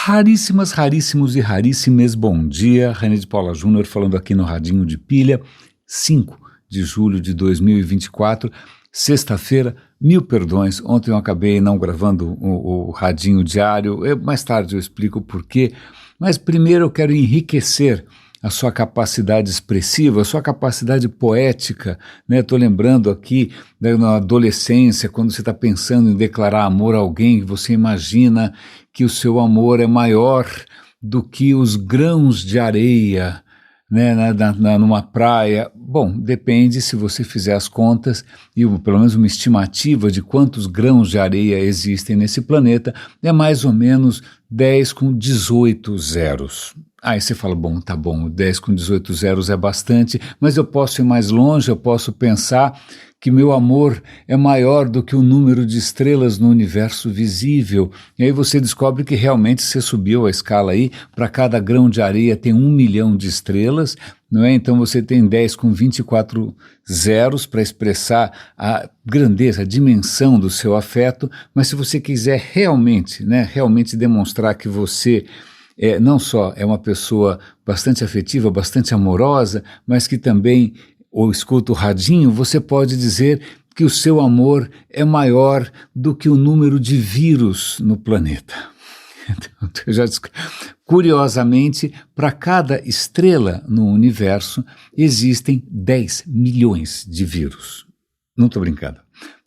Raríssimas, raríssimos e raríssimes, bom dia, René de Paula Júnior falando aqui no Radinho de Pilha, 5 de julho de 2024, sexta-feira, mil perdões, ontem eu acabei não gravando o Radinho diário, mais tarde eu explico o porquê, mas primeiro eu quero enriquecer a sua capacidade expressiva, a sua capacidade poética, né? Estou lembrando aqui, né, na adolescência, quando você está pensando em declarar amor a alguém, você imagina que o seu amor é maior do que os grãos de areia, né, numa praia. Bom, depende se você fizer as contas, e pelo menos uma estimativa de quantos grãos de areia existem nesse planeta, é mais ou menos 10 com 18 zeros. Aí você fala, bom, tá bom, 10 com 18 zeros é bastante, mas eu posso ir mais longe, eu posso pensar que meu amor é maior do que o número de estrelas no universo visível. E aí você descobre que realmente você subiu a escala aí, para cada grão de areia tem 1 milhão de estrelas, não é? Então você tem 10 com 24 zeros para expressar a grandeza, a dimensão do seu afeto, mas se você quiser realmente, né, realmente demonstrar que você não só é uma pessoa bastante afetiva, bastante amorosa, mas que também, ou escuta o radinho, você pode dizer que o seu amor é maior do que o número de vírus no planeta. Curiosamente, para cada estrela no universo, existem 10 milhões de vírus. Não estou brincando.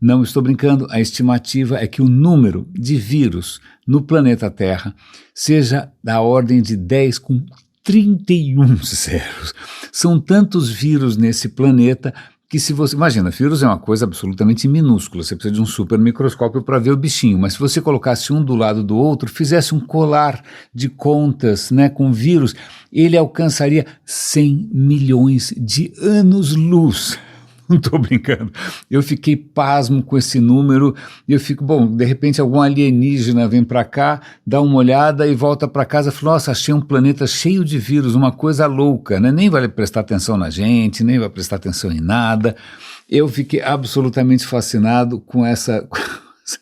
Não estou brincando, a estimativa é que o número de vírus no planeta Terra seja da ordem de 10 com 31 zeros. São tantos vírus nesse planeta que se você... Imagina, vírus é uma coisa absolutamente minúscula, você precisa de um super microscópio para ver o bichinho, mas se você colocasse um do lado do outro, fizesse um colar de contas, né, com vírus, ele alcançaria 100 milhões de anos-luz. Não estou brincando, eu fiquei pasmo com esse número, e eu fico, bom, de repente algum alienígena vem para cá, dá uma olhada e volta para casa e fala, nossa, achei um planeta cheio de vírus, uma coisa louca, né? Nem vai prestar atenção na gente, nem vai prestar atenção em nada. Eu fiquei absolutamente fascinado com essa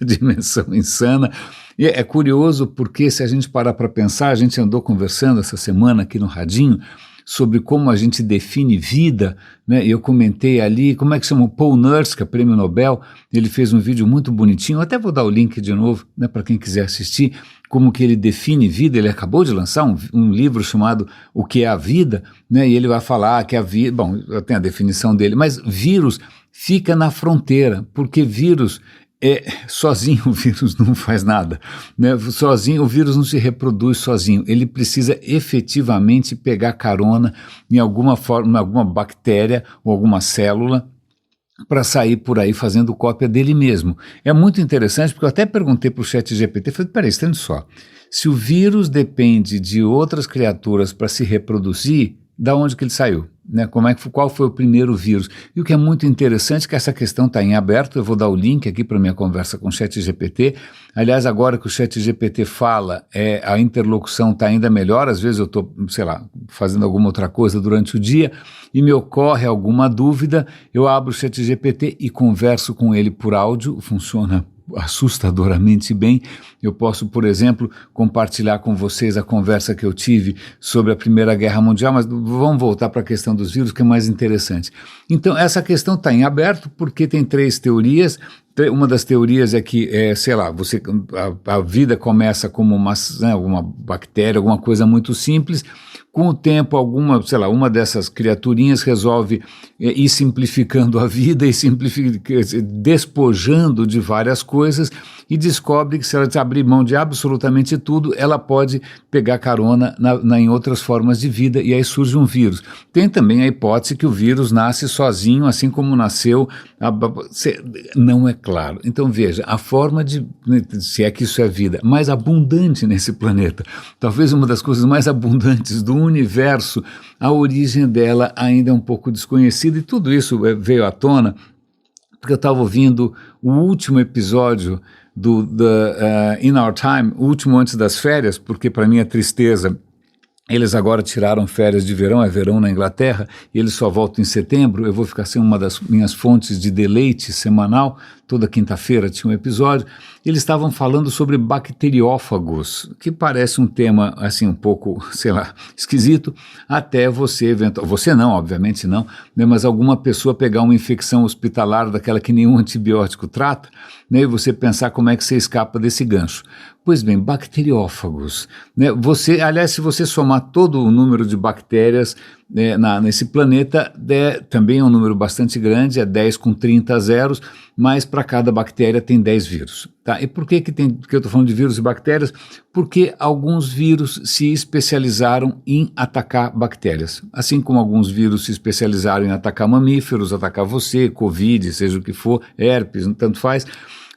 dimensão insana. E é curioso porque se a gente parar para pensar, a gente andou conversando essa semana aqui no Radinho, sobre como a gente define vida, né? Eu comentei ali, como é que chama o Paul Nurse, que é prêmio Nobel, ele fez um vídeo muito bonitinho, até vou dar o link de novo, né, para quem quiser assistir, como que ele define vida. Ele acabou de lançar um livro chamado O que é a Vida, né, e ele vai falar que a vida, bom, eu tenho a definição dele, mas vírus fica na fronteira, porque vírus sozinho o vírus não faz nada, né? Sozinho o vírus não se reproduz sozinho, ele precisa efetivamente pegar carona em alguma forma, em alguma bactéria ou alguma célula para sair por aí fazendo cópia dele mesmo. É muito interessante porque eu até perguntei para o ChatGPT, falei, peraí, estando só, se o vírus depende de outras criaturas para se reproduzir, da onde que ele saiu? Né? Qual foi o primeiro vírus? E o que é muito interessante é que essa questão está em aberto, eu vou dar o link aqui para minha conversa com o ChatGPT. Aliás, agora que o ChatGPT fala, a interlocução está ainda melhor, às vezes eu estou, sei lá, fazendo alguma outra coisa durante o dia e me ocorre alguma dúvida, eu abro o ChatGPT e converso com ele por áudio, funciona assustadoramente bem. Eu posso, por exemplo, compartilhar com vocês a conversa que eu tive sobre a Primeira Guerra Mundial, mas vamos voltar para a questão dos vírus, que é mais interessante. Então, essa questão está em aberto porque tem 3 teorias. Uma das teorias é que, sei lá, a vida começa como uma bactéria, alguma coisa muito simples. Com o tempo, uma dessas criaturinhas resolve ir simplificando a vida e despojando de várias coisas e descobre que se ela abrir mão de absolutamente tudo, ela pode pegar carona em outras formas de vida e aí surge um vírus. Tem também a hipótese que o vírus nasce sozinho, assim como nasceu, não é claro. Então veja, a forma se é que isso é vida, mais abundante nesse planeta, talvez uma das coisas mais abundantes do universo, a origem dela ainda é um pouco desconhecida e tudo isso veio à tona porque eu estava ouvindo o último episódio do In Our Time, o último antes das férias, porque para minha tristeza eles agora tiraram férias de verão, é verão na Inglaterra, e eles só voltam em setembro, eu vou ficar sem uma das minhas fontes de deleite semanal, toda quinta-feira tinha um episódio, eles estavam falando sobre bacteriófagos, que parece um tema assim um pouco, sei lá, esquisito, até você não, obviamente não, né, mas alguma pessoa pegar uma infecção hospitalar daquela que nenhum antibiótico trata, né, e você pensar como é que você escapa desse gancho. Pois bem, bacteriófagos, né, aliás, se você somar todo o número de bactérias nesse planeta, também é um número bastante grande, é 10 com 30 zeros, mas para cada bactéria tem 10 vírus. Tá? E por que eu estou falando de vírus e bactérias? Porque alguns vírus se especializaram em atacar bactérias. Assim como alguns vírus se especializaram em atacar mamíferos, atacar você, Covid, seja o que for, herpes, tanto faz,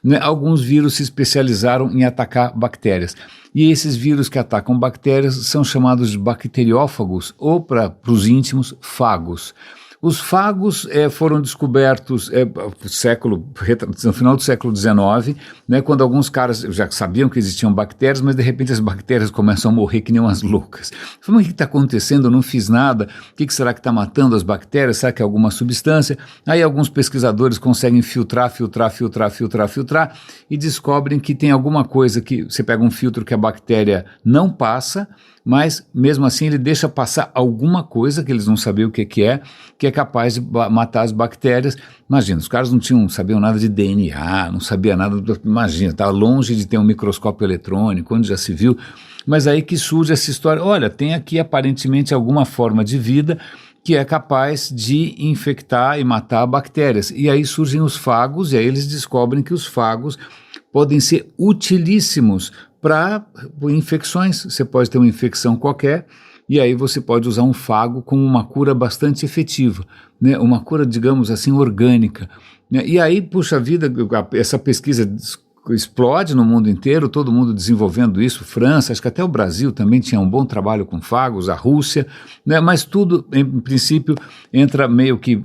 né? Alguns vírus se especializaram em atacar bactérias. E esses vírus que atacam bactérias são chamados de bacteriófagos, ou para os íntimos, fagos. Os fagos foram descobertos no final do século XIX, né, quando alguns caras já sabiam que existiam bactérias, mas de repente as bactérias começam a morrer que nem umas loucas. Mas o que está acontecendo? Eu não fiz nada. O que será que está matando as bactérias? Será que é alguma substância? Aí alguns pesquisadores conseguem filtrar e descobrem que tem alguma coisa que você pega um filtro que a bactéria não passa, mas mesmo assim ele deixa passar alguma coisa que eles não sabiam o que é capaz de matar as bactérias. Imagina, os caras não sabiam nada de DNA, não sabia nada, imagina, estava longe de ter um microscópio eletrônico, onde já se viu, mas aí que surge essa história, olha, tem aqui aparentemente alguma forma de vida que é capaz de infectar e matar bactérias, e aí surgem os fagos, e aí eles descobrem que os fagos podem ser utilíssimos para infecções. Você pode ter uma infecção qualquer e aí você pode usar um fago como uma cura bastante efetiva, né? Uma cura, digamos assim, orgânica, né? E aí, puxa vida, essa pesquisa explode no mundo inteiro, todo mundo desenvolvendo isso, França, acho que até o Brasil também tinha um bom trabalho com fagos, a Rússia, né? Mas tudo, em princípio, entra meio que,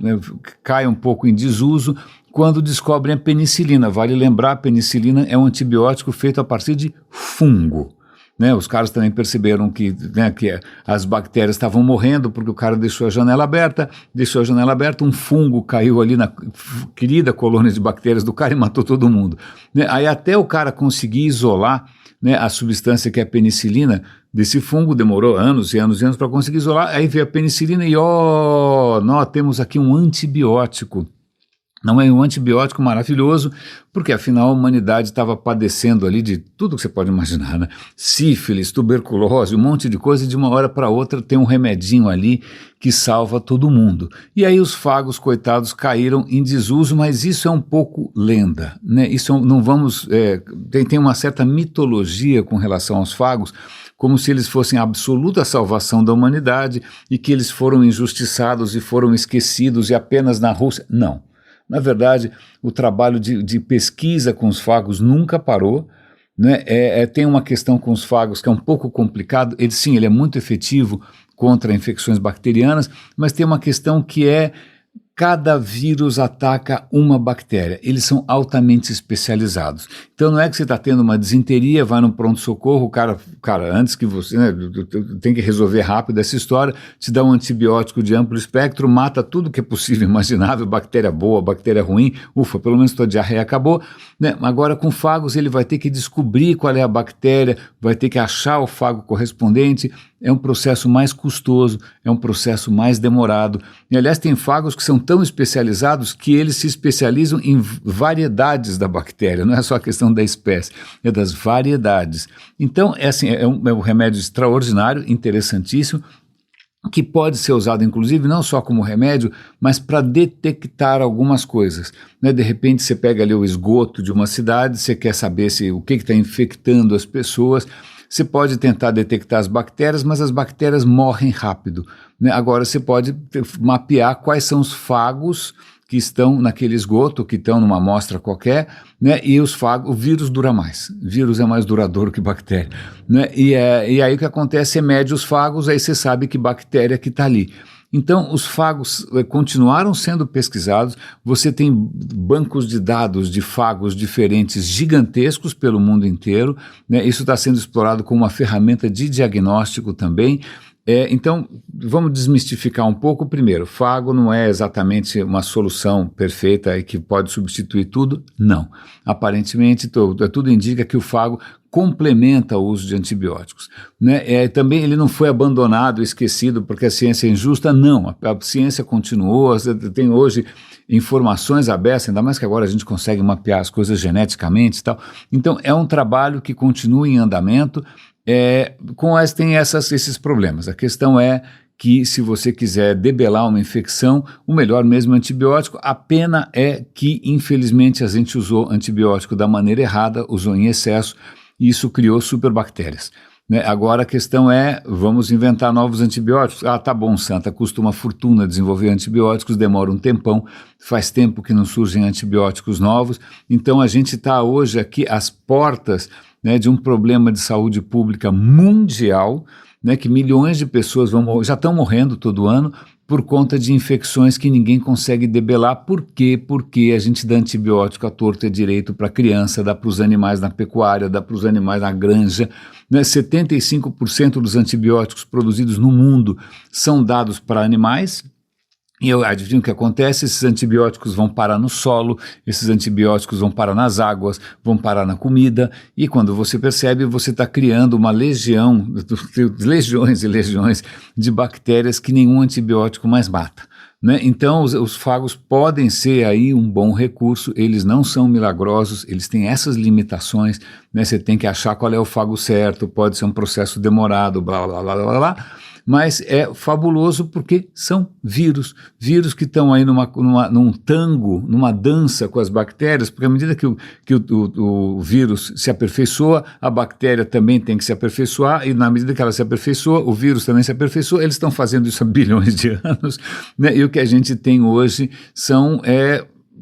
cai um pouco em desuso quando descobrem a penicilina. Vale lembrar, a penicilina é um antibiótico feito a partir de fungo. Né, os caras também perceberam que as bactérias estavam morrendo porque o cara deixou a janela aberta, um fungo caiu ali na querida colônia de bactérias do cara e matou todo mundo. Né, aí até o cara conseguir isolar, né, a substância que é a penicilina desse fungo, demorou anos e anos e anos para conseguir isolar, aí veio a penicilina e nós temos aqui um antibiótico. Não é um antibiótico maravilhoso, porque afinal a humanidade estava padecendo ali de tudo que você pode imaginar, né? Sífilis, tuberculose, um monte de coisa, e de uma hora para outra tem um remedinho ali que salva todo mundo. E aí os fagos, coitados, caíram em desuso, mas isso é um pouco lenda, né? Não vamos... tem uma certa mitologia com relação aos fagos, como se eles fossem a absoluta salvação da humanidade e que eles foram injustiçados e foram esquecidos e apenas na Rússia. Não. Na verdade, o trabalho de pesquisa com os fagos nunca parou, né? Tem uma questão com os fagos que é um pouco complicado. Ele é muito efetivo contra infecções bacterianas, mas tem uma questão que cada vírus ataca uma bactéria. Eles são altamente especializados. Então não é que você está tendo uma disenteria, vai no pronto-socorro, o cara, antes que você, né, tem que resolver rápido essa história, te dá um antibiótico de amplo espectro, mata tudo que é possível, imaginável, bactéria boa, bactéria ruim, ufa, pelo menos tua diarreia acabou, né? Agora com fagos ele vai ter que descobrir qual é a bactéria, vai ter que achar o fago correspondente. É um processo mais custoso, é um processo mais demorado. E, aliás, tem fagos que são tão especializados que eles se especializam em variedades da bactéria, não é só a questão da espécie, é das variedades. Então, é um remédio extraordinário, interessantíssimo, que pode ser usado, inclusive, não só como remédio, mas para detectar algumas coisas, né? De repente, você pega ali o esgoto de uma cidade, você quer saber o que está infectando as pessoas. Você pode tentar detectar as bactérias, mas as bactérias morrem rápido, né? Agora você pode mapear quais são os fagos que estão naquele esgoto, que estão numa amostra qualquer, né? E o vírus dura mais. Vírus é mais duradouro que bactéria, né? E aí o que acontece é mede os fagos, aí você sabe que bactéria que está ali. Então, os fagos continuaram sendo pesquisados, você tem bancos de dados de fagos diferentes gigantescos pelo mundo inteiro, né? Isso está sendo explorado como uma ferramenta de diagnóstico também. Então, vamos desmistificar um pouco. Primeiro, fago não é exatamente uma solução perfeita e que pode substituir tudo. Não. Aparentemente, tudo indica que o fago complementa o uso de antibióticos. Né? Também ele não foi abandonado, esquecido, porque a ciência é injusta. Não. A ciência continuou, tem hoje informações abertas, ainda mais que agora a gente consegue mapear as coisas geneticamente e tal. Então, é um trabalho que continua em andamento. Tem esses problemas. A questão é que se você quiser debelar uma infecção, o melhor mesmo é antibiótico. A pena é que, infelizmente, a gente usou antibiótico da maneira errada, usou em excesso, e isso criou superbactérias. Né? Agora a questão é, vamos inventar novos antibióticos? Tá bom, Santa, custa uma fortuna desenvolver antibióticos, demora um tempão, faz tempo que não surgem antibióticos novos, então a gente está hoje aqui às portas, né, de um problema de saúde pública mundial, né, que milhões de pessoas já estão morrendo todo ano por conta de infecções que ninguém consegue debelar. Por quê? Porque a gente dá antibiótico à torta e direito para a criança, dá para os animais na pecuária, dá para os animais na granja. Né? 75% dos antibióticos produzidos no mundo são dados para animais. E eu adivinho o que acontece, esses antibióticos vão parar no solo, esses antibióticos vão parar nas águas, vão parar na comida, e quando você percebe, você está criando uma legião, legiões e legiões de bactérias que nenhum antibiótico mais mata. Né? Então os fagos podem ser aí um bom recurso, eles não são milagrosos, eles têm essas limitações, né? Você tem que achar qual é o fago certo, pode ser um processo demorado, blá blá blá blá blá. Mas é fabuloso porque são vírus que estão aí num tango, numa dança com as bactérias, porque à medida que o vírus se aperfeiçoa, a bactéria também tem que se aperfeiçoar, e na medida que ela se aperfeiçoa, o vírus também se aperfeiçoa. Eles estão fazendo isso há bilhões de anos, né? E o que a gente tem hoje são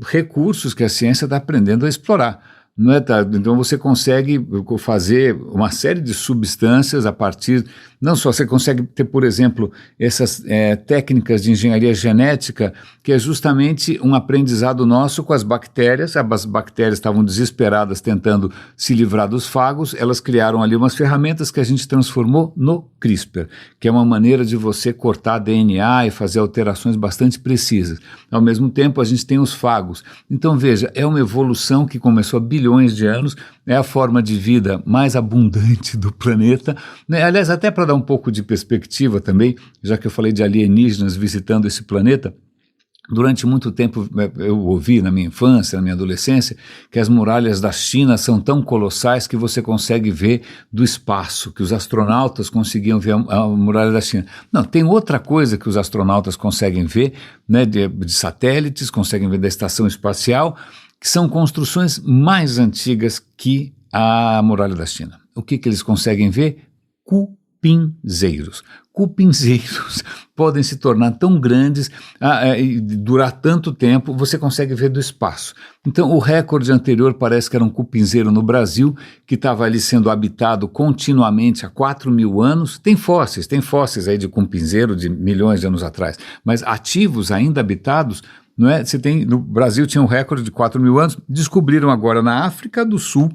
recursos que a ciência está aprendendo a explorar. Não é, tá? Então você consegue fazer uma série de substâncias a partir, não só você consegue ter, por exemplo, essas técnicas de engenharia genética, que é justamente um aprendizado nosso com as bactérias. As bactérias estavam desesperadas tentando se livrar dos fagos, elas criaram ali umas ferramentas que a gente transformou no CRISPR, que é uma maneira de você cortar DNA e fazer alterações bastante precisas. Ao mesmo tempo a gente tem os fagos. Então veja, é uma evolução que começou há bilhões de anos, é a forma de vida mais abundante do planeta, né? Aliás, até para dar um pouco de perspectiva também, já que eu falei de alienígenas visitando esse planeta, durante muito tempo eu ouvi na minha infância, na minha adolescência, que as muralhas da China são tão colossais que você consegue ver do espaço, que os astronautas conseguiam ver a muralha da China. Não, tem outra coisa que os astronautas conseguem ver, né, de satélites, conseguem ver da estação espacial, que são construções mais antigas que a muralha da China. O que eles conseguem ver? Cupinzeiros. Cupinzeiros podem se tornar tão grandes e durar tanto tempo, você consegue ver do espaço. Então o recorde anterior parece que era um cupinzeiro no Brasil, que estava ali sendo habitado continuamente há 4.000 anos. Tem fósseis aí de cupinzeiro de milhões de anos atrás, mas ativos ainda habitados, não é? No Brasil tinha um recorde de 4.000 anos, descobriram agora na África do Sul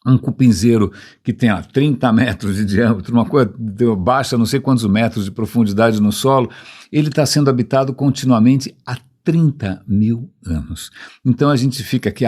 um cupinzeiro que tem 30 metros de diâmetro, uma coisa baixa, não sei quantos metros de profundidade no solo. Ele está sendo habitado continuamente há 30.000 anos. Então a gente fica aqui,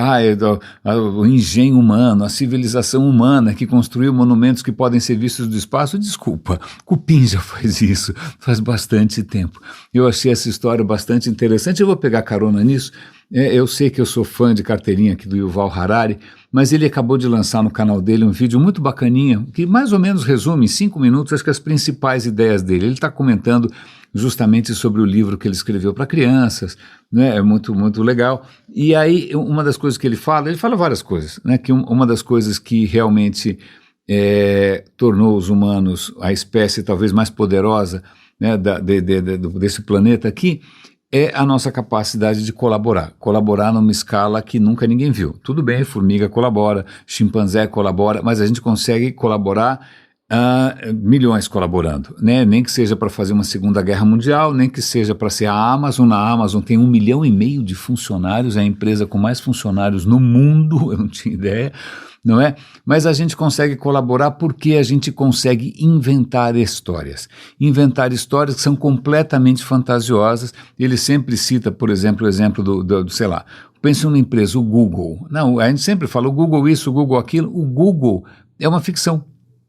o engenho humano, a civilização humana que construiu monumentos que podem ser vistos do espaço. Desculpa, Cupim já faz isso, faz bastante tempo. Eu achei essa história bastante interessante, eu vou pegar carona nisso. Eu sei que eu sou fã de carteirinha aqui do Yuval Harari, mas ele acabou de lançar no canal dele um vídeo muito bacaninha, que mais ou menos resume em 5 minutos, acho que as principais ideias dele. Ele está comentando justamente sobre o livro que ele escreveu para crianças, né? É muito, muito legal. E aí, uma das coisas que ele fala várias coisas, né? Que uma das coisas que realmente tornou os humanos a espécie talvez mais poderosa, né, desse planeta aqui, é a nossa capacidade de colaborar numa escala que nunca ninguém viu. Tudo bem, formiga colabora, chimpanzé colabora, mas a gente consegue colaborar Milhões colaborando, né? Nem que seja para fazer uma Segunda Guerra Mundial, nem que seja para ser a Amazon. Na Amazon tem 1,5 milhão de funcionários, é a empresa com mais funcionários no mundo, eu não tinha ideia, não é? Mas a gente consegue colaborar porque a gente consegue inventar histórias que são completamente fantasiosas. Ele sempre cita, por exemplo, o exemplo sei lá, pense numa empresa, o Google. Não, a gente sempre fala o Google isso, o Google aquilo. O Google é uma ficção.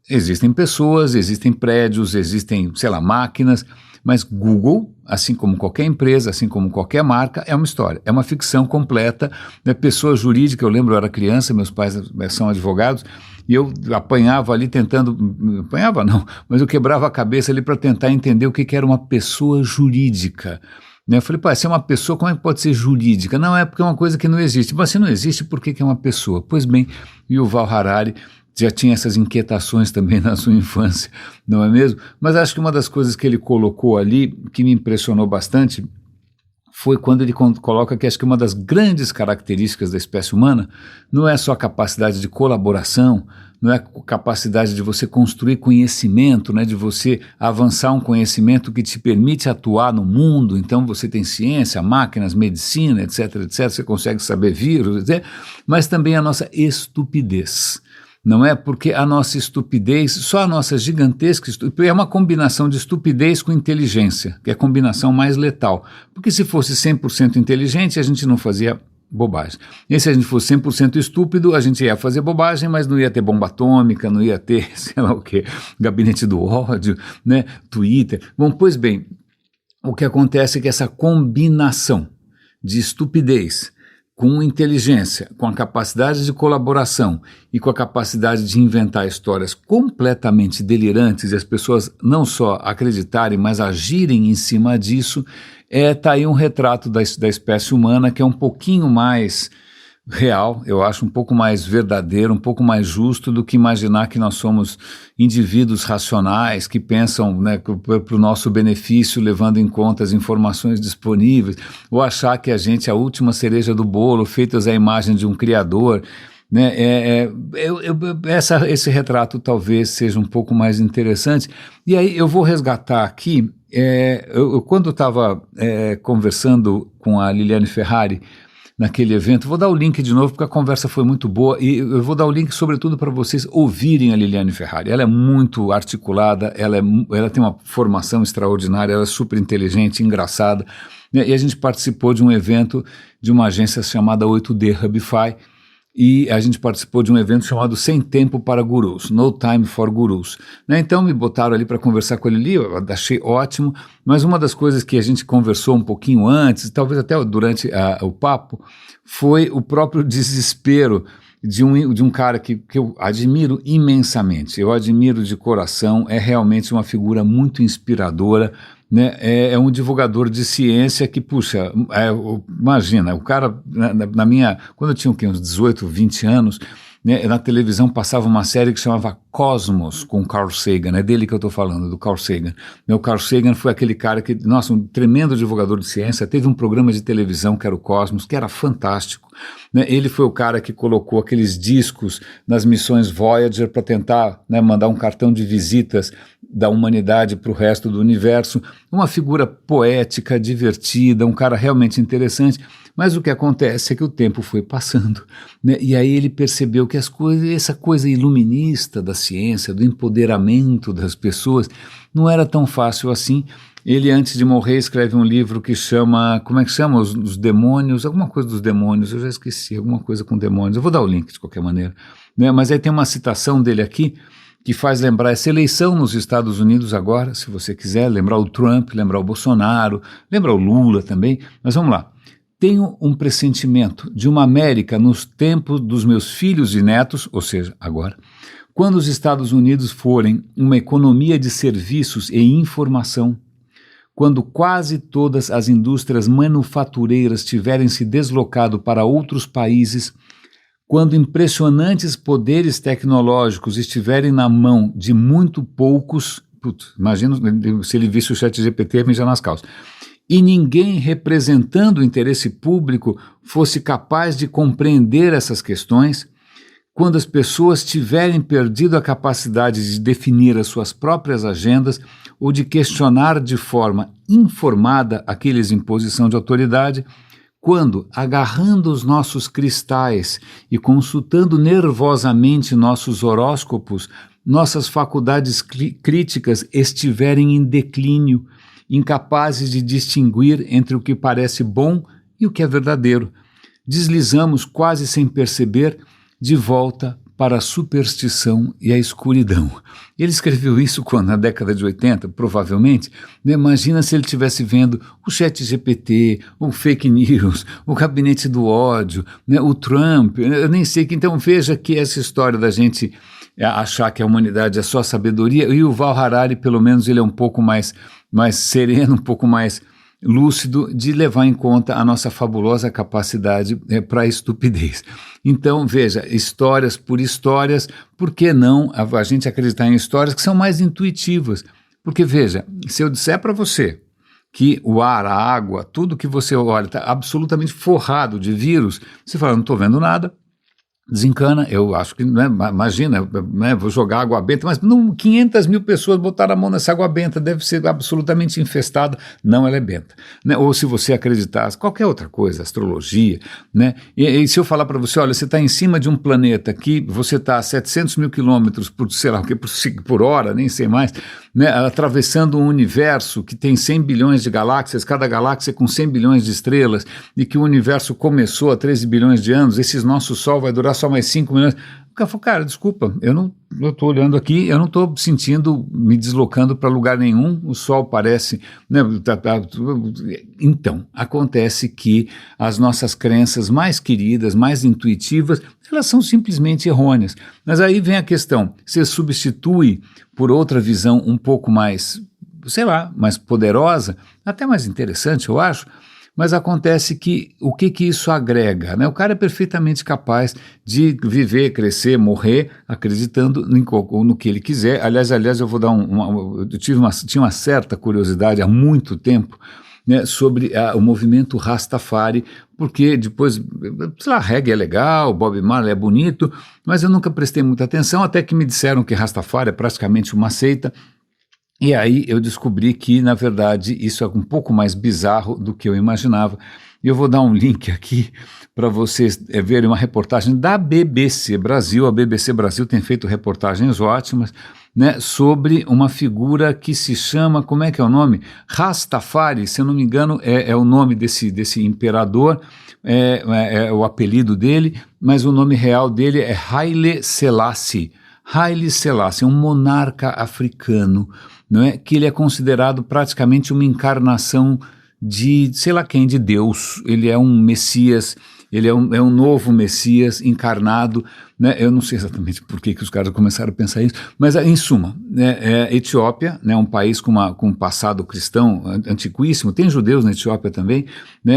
Existem pessoas, existem prédios, existem, sei lá, máquinas, mas Google, assim como qualquer empresa, assim como qualquer marca, é uma história, é uma ficção completa, né? Pessoa jurídica, eu lembro, eu era criança, meus pais são advogados, e eu apanhava ali apanhava não, mas eu quebrava a cabeça ali para tentar entender o que era uma pessoa jurídica. Eu falei, pá, se é uma pessoa, como é que pode ser jurídica? Não, é porque é uma coisa que não existe. Mas se não existe, por que é uma pessoa? Pois bem, Yuval Harari já tinha essas inquietações também na sua infância, não é mesmo? Mas acho que uma das coisas que ele colocou ali, que me impressionou bastante, foi quando ele coloca que acho que uma das grandes características da espécie humana não é só a capacidade de colaboração, não é a capacidade de você construir conhecimento, né, de você avançar um conhecimento que te permite atuar no mundo. Então você tem ciência, máquinas, medicina, etc, etc, você consegue saber vírus, etc, mas também a nossa estupidez. Não é? Porque a nossa estupidez, só a nossa gigantesca estupidez, é uma combinação de estupidez com inteligência, que é a combinação mais letal. Porque se fosse 100% inteligente, a gente não fazia bobagem. E se a gente fosse 100% estúpido, a gente ia fazer bobagem, mas não ia ter bomba atômica, não ia ter, sei lá o quê, gabinete do ódio, né, Twitter. Bom, pois bem, o que acontece é que essa combinação de estupidez com inteligência, com a capacidade de colaboração e com a capacidade de inventar histórias completamente delirantes e as pessoas não só acreditarem, mas agirem em cima disso, tá aí um retrato da espécie humana que é um pouquinho mais real, eu acho um pouco mais verdadeiro, um pouco mais justo do que imaginar que nós somos indivíduos racionais que pensam, né, para o nosso benefício, levando em conta as informações disponíveis, ou achar que a gente é a última cereja do bolo, feitas à imagem de um criador, né? Esse retrato talvez seja um pouco mais interessante. E aí eu vou resgatar aqui, quando eu estava conversando com a Liliane Ferrari, naquele evento, vou dar o link de novo porque a conversa foi muito boa e eu vou dar o link sobretudo para vocês ouvirem a Liliane Ferrari. Ela é muito articulada, ela tem uma formação extraordinária, ela é super inteligente, engraçada, né? E a gente participou de um evento de uma agência chamada 8D Hubify, e a gente participou de um evento chamado Sem Tempo para Gurus, No Time for Gurus, né? Então me botaram ali para conversar com ele ali, eu achei ótimo, mas uma das coisas que a gente conversou um pouquinho antes, talvez até durante o papo, foi o próprio desespero de um cara que eu admiro imensamente, eu admiro de coração, é realmente uma figura muito inspiradora, né? É um divulgador de ciência que, puxa, imagina, o cara, quando eu tinha uns 18, 20 anos, né, na televisão passava uma série que chamava Cosmos, com Carl Sagan, é dele que eu estou falando, do Carl Sagan. O Carl Sagan foi aquele cara que, nossa, um tremendo divulgador de ciência, teve um programa de televisão que era o Cosmos, que era fantástico, né? Ele foi o cara que colocou aqueles discos nas missões Voyager para tentar, né, mandar um cartão de visitas da humanidade para o resto do universo, uma figura poética, divertida, um cara realmente interessante, mas o que acontece é que o tempo foi passando, né? E aí ele percebeu que essa coisa iluminista da ciência, do empoderamento das pessoas, não era tão fácil assim. Ele, antes de morrer, escreve um livro que chama, como é que chama? Os demônios, alguma coisa dos demônios, eu já esqueci, alguma coisa com demônios, eu vou dar o link de qualquer maneira, né? Mas aí tem uma citação dele aqui, que faz lembrar essa eleição nos Estados Unidos agora, se você quiser, lembrar o Trump, lembrar o Bolsonaro, lembrar o Lula também, mas vamos lá. Tenho um pressentimento de uma América nos tempos dos meus filhos e netos, ou seja, agora, quando os Estados Unidos forem uma economia de serviços e informação, quando quase todas as indústrias manufatureiras tiverem se deslocado para outros países, quando impressionantes poderes tecnológicos estiverem na mão de muito poucos, imagina se ele visse o ChatGPT mijar nas calças, e ninguém representando o interesse público fosse capaz de compreender essas questões, quando as pessoas tiverem perdido a capacidade de definir as suas próprias agendas ou de questionar de forma informada aqueles em posição de autoridade, quando, agarrando os nossos cristais e consultando nervosamente nossos horóscopos, nossas faculdades críticas estiverem em declínio, incapazes de distinguir entre o que parece bom e o que é verdadeiro, deslizamos quase sem perceber de volta para a superstição e a escuridão. Ele escreveu isso quando? Na década de 80, provavelmente. Imagina se ele estivesse vendo o ChatGPT, o fake news, o gabinete do ódio, o Trump, eu nem sei. Então veja que essa história da gente achar que a humanidade é só sabedoria, e o Yuval Harari, pelo menos, ele é um pouco mais sereno, um pouco mais lúcido de levar em conta a nossa fabulosa capacidade para a estupidez. Então, veja, histórias por histórias, por que não a gente acreditar em histórias que são mais intuitivas? Porque, veja, se eu disser para você que o ar, a água, tudo que você olha está absolutamente forrado de vírus, você fala, não estou vendo nada. Desencana, eu acho que, imagina, vou jogar água benta, mas 500 mil pessoas botaram a mão nessa água benta, deve ser absolutamente infestada, não, ela é benta. Ou se você acreditasse, qualquer outra coisa, astrologia, e se eu falar para você, olha, você está em cima de um planeta que você está a 700 mil quilômetros por, sei lá o que, por hora, nem sei mais, atravessando um universo que tem 100 bilhões de galáxias, cada galáxia com 100 bilhões de estrelas, e que o universo começou há 13 bilhões de anos, esse nosso Sol vai durar só mais 5 milhões. O cara falou, cara, desculpa, eu estou olhando aqui, eu não estou sentindo, me deslocando para lugar nenhum, o Sol parece... Então, acontece que as nossas crenças mais queridas, mais intuitivas, elas são simplesmente errôneas. Mas aí vem a questão, você substitui por outra visão um pouco mais, sei lá, mais poderosa, até mais interessante, eu acho. Mas acontece que o que isso agrega? O cara é perfeitamente capaz de viver, crescer, morrer, acreditando no que ele quiser. Aliás, eu vou dar tinha uma certa curiosidade há muito tempo, sobre o movimento Rastafari, porque depois, sei lá, reggae é legal, Bob Marley é bonito, mas eu nunca prestei muita atenção, até que me disseram que Rastafari é praticamente uma seita. E aí eu descobri que, na verdade, isso é um pouco mais bizarro do que eu imaginava. E eu vou dar um link aqui para vocês verem uma reportagem da BBC Brasil. A BBC Brasil tem feito reportagens ótimas, sobre uma figura que se chama, como é que é o nome? Rastafari, se eu não me engano, é o nome desse imperador, é o apelido dele, mas o nome real dele é Haile Selassie. Haile Selassie é um monarca africano, que ele é considerado praticamente uma encarnação de, sei lá quem, de Deus. Ele é um Messias, ele é um novo Messias encarnado, eu não sei exatamente por que os caras começaram a pensar isso, mas em suma, Etiópia, um país com um passado cristão antiquíssimo, tem judeus na Etiópia também,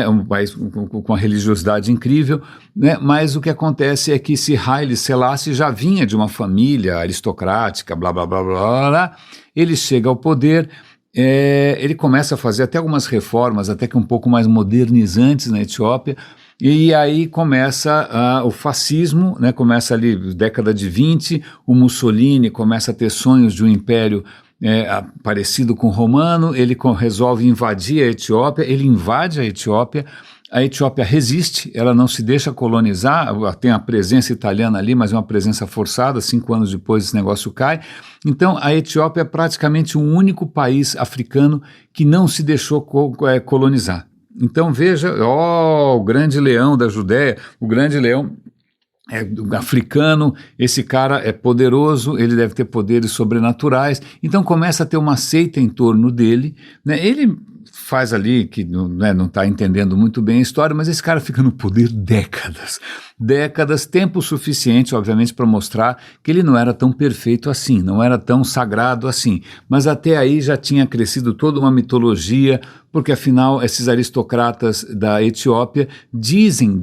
um país com uma religiosidade incrível, mas o que acontece é que esse Haile Selassie já vinha de uma família aristocrática, blá blá blá blá blá, ele chega ao poder, ele começa a fazer até algumas reformas, até que um pouco mais modernizantes na Etiópia, e aí começa o fascismo, começa ali década de 20, o Mussolini começa a ter sonhos de um império parecido com o romano, ele resolve invadir a Etiópia, ele invade a Etiópia resiste, ela não se deixa colonizar, tem a presença italiana ali, mas é uma presença forçada, 5 anos depois esse negócio cai. Então a Etiópia é praticamente o único país africano que não se deixou colonizar. Então veja, o grande leão da Judéia, o grande leão africano, esse cara é poderoso, ele deve ter poderes sobrenaturais, então começa a ter uma seita em torno dele, ele faz ali que não está entendendo muito bem a história, mas esse cara fica no poder décadas, tempo suficiente, obviamente, para mostrar que ele não era tão perfeito assim, não era tão sagrado assim, mas até aí já tinha crescido toda uma mitologia, porque afinal esses aristocratas da Etiópia dizem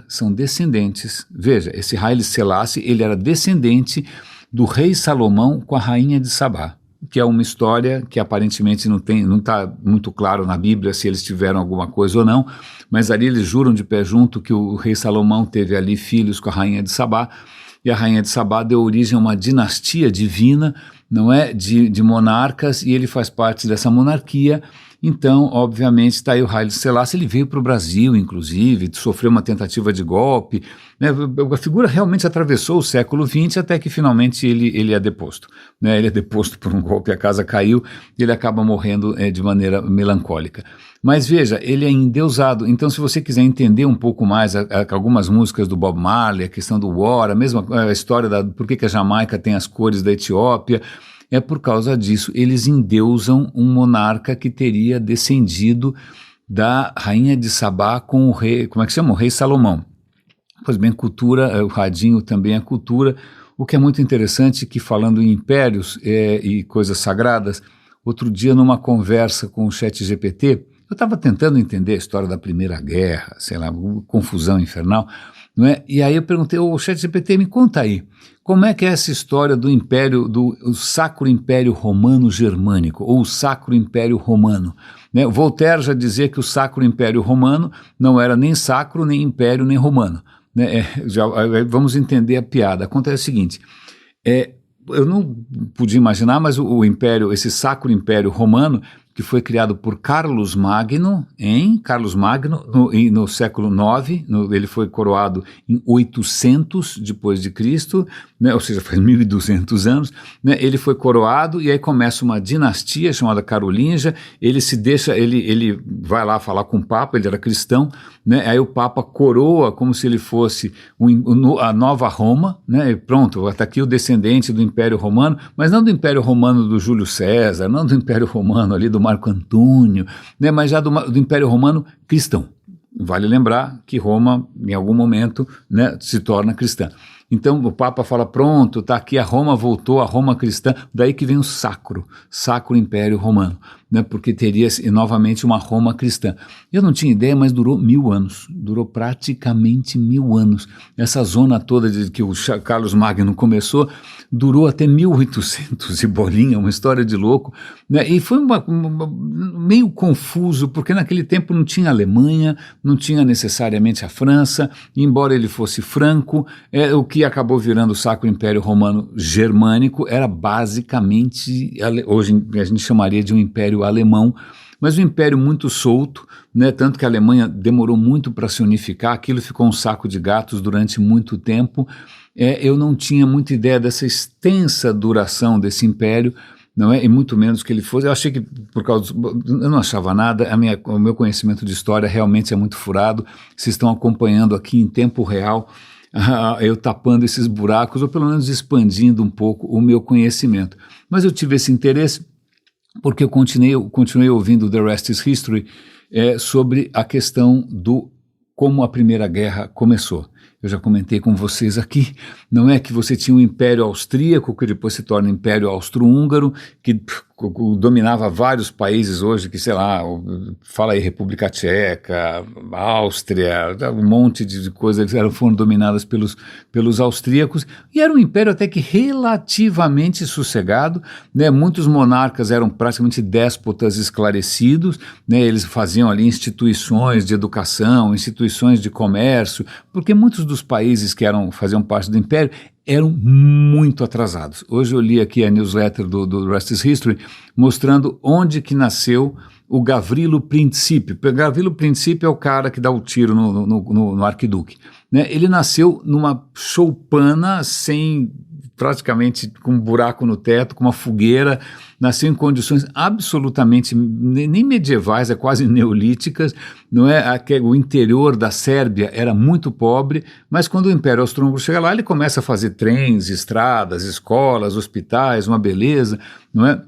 são descendentes, veja, esse Haile Selassie, ele era descendente do rei Salomão com a rainha de Sabá. que é uma história que aparentemente não está muito claro na Bíblia se eles tiveram alguma coisa ou não, mas ali eles juram de pé junto que o rei Salomão teve ali filhos com a rainha de Sabá, e a rainha de Sabá deu origem a uma dinastia divina, não é, de monarcas, e ele faz parte dessa monarquia. Então, obviamente, está aí o Haile Selassie, ele veio para o Brasil, inclusive, sofreu uma tentativa de golpe, né? A figura realmente atravessou o século XX até que finalmente ele é deposto, né? Ele é deposto por um golpe, a casa caiu e ele acaba morrendo de maneira melancólica. Mas veja, ele é endeusado, então se você quiser entender um pouco mais algumas músicas do Bob Marley, a questão do War, a mesma a história por que a Jamaica tem as cores da Etiópia, é por causa disso, eles endeusam um monarca que teria descendido da rainha de Sabá com o rei, como é que chama? O rei Salomão. Pois bem, cultura, o radinho também é cultura, o que é muito interessante que falando em impérios e coisas sagradas, outro dia numa conversa com o ChatGPT, eu estava tentando entender a história da Primeira Guerra, sei lá, confusão infernal, não é? E aí eu perguntei, ô ChatGPT, me conta aí, como é que é essa história do império, do Sacro Império Romano Germânico, ou o Sacro Império Romano, né? Voltaire já dizia que o Sacro Império Romano não era nem sacro, nem império, nem romano, né? Vamos entender a piada. Acontece o seguinte, eu não podia imaginar, mas o império, esse Sacro Império Romano, que foi criado por Carlos Magno, no século IX, ele foi coroado em 800 depois de Cristo, né, ou seja, faz 1.200 anos, né, ele foi coroado e aí começa uma dinastia chamada Carolíngia, ele vai lá falar com o Papa, ele era cristão, né, aí o Papa coroa como se ele fosse a nova Roma, né, e pronto, está aqui o descendente do Império Romano, mas não do Império Romano do Júlio César, não do Império Romano ali do Marco Antônio, né, mas já do Império Romano cristão. Vale lembrar que Roma, em algum momento, né, se torna cristã. Então o Papa fala, pronto, está aqui, a Roma voltou, a Roma cristã, daí que vem o Sacro Império Romano, né, porque teria novamente uma Roma cristã. Eu não tinha ideia, mas durou 1000 anos, durou praticamente 1000 anos. Essa zona toda de que o Carlos Magno começou, durou até 1800 e bolinha, uma história de louco, né, e foi meio confuso, porque naquele tempo não tinha Alemanha, não tinha necessariamente a França, embora ele fosse franco, o que acabou virando o Sacro Império Romano Germânico era basicamente, hoje a gente chamaria de um império alemão, mas um império muito solto, né, tanto que a Alemanha demorou muito para se unificar, aquilo ficou um saco de gatos durante muito tempo. Eu não tinha muita ideia dessa extensa duração desse império, não é? E muito menos que ele fosse. Eu achei que eu não achava nada. O meu conhecimento de história realmente é muito furado. Vocês estão acompanhando aqui em tempo real, eu tapando esses buracos ou pelo menos expandindo um pouco o meu conhecimento. Mas eu tive esse interesse porque eu continuei ouvindo The Rest is History sobre a questão do como a Primeira Guerra começou. Eu já comentei com vocês aqui, não é que você tinha o Império Austríaco, que depois se torna Império Austro-Húngaro, que dominava vários países hoje, que sei lá, fala aí República Tcheca, Áustria, um monte de coisas foram dominadas pelos austríacos, e era um império até que relativamente sossegado, né? Muitos monarcas eram praticamente déspotas esclarecidos, né? Eles faziam ali instituições de educação, instituições de comércio, porque muitos dos países que faziam parte do império eram muito atrasados. Hoje eu li aqui a newsletter do Rest is History, mostrando onde que nasceu o Gavrilo Principe. O Gavrilo Principe é o cara que dá o tiro no arquiduque, né? Ele nasceu numa choupana praticamente com um buraco no teto, com uma fogueira, nasceu em condições absolutamente nem medievais, quase neolíticas, não é? O interior da Sérvia era muito pobre, mas quando o Império Austro-Húngaro chega lá, ele começa a fazer trens, estradas, escolas, hospitais, uma beleza, não é?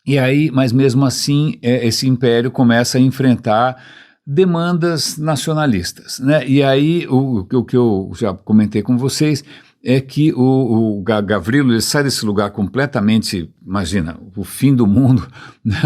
E aí, mas mesmo assim, esse império começa a enfrentar demandas nacionalistas, né? E aí, o que eu já comentei com vocês é que o Gavrilo ele sai desse lugar completamente, imagina, o fim do mundo, né,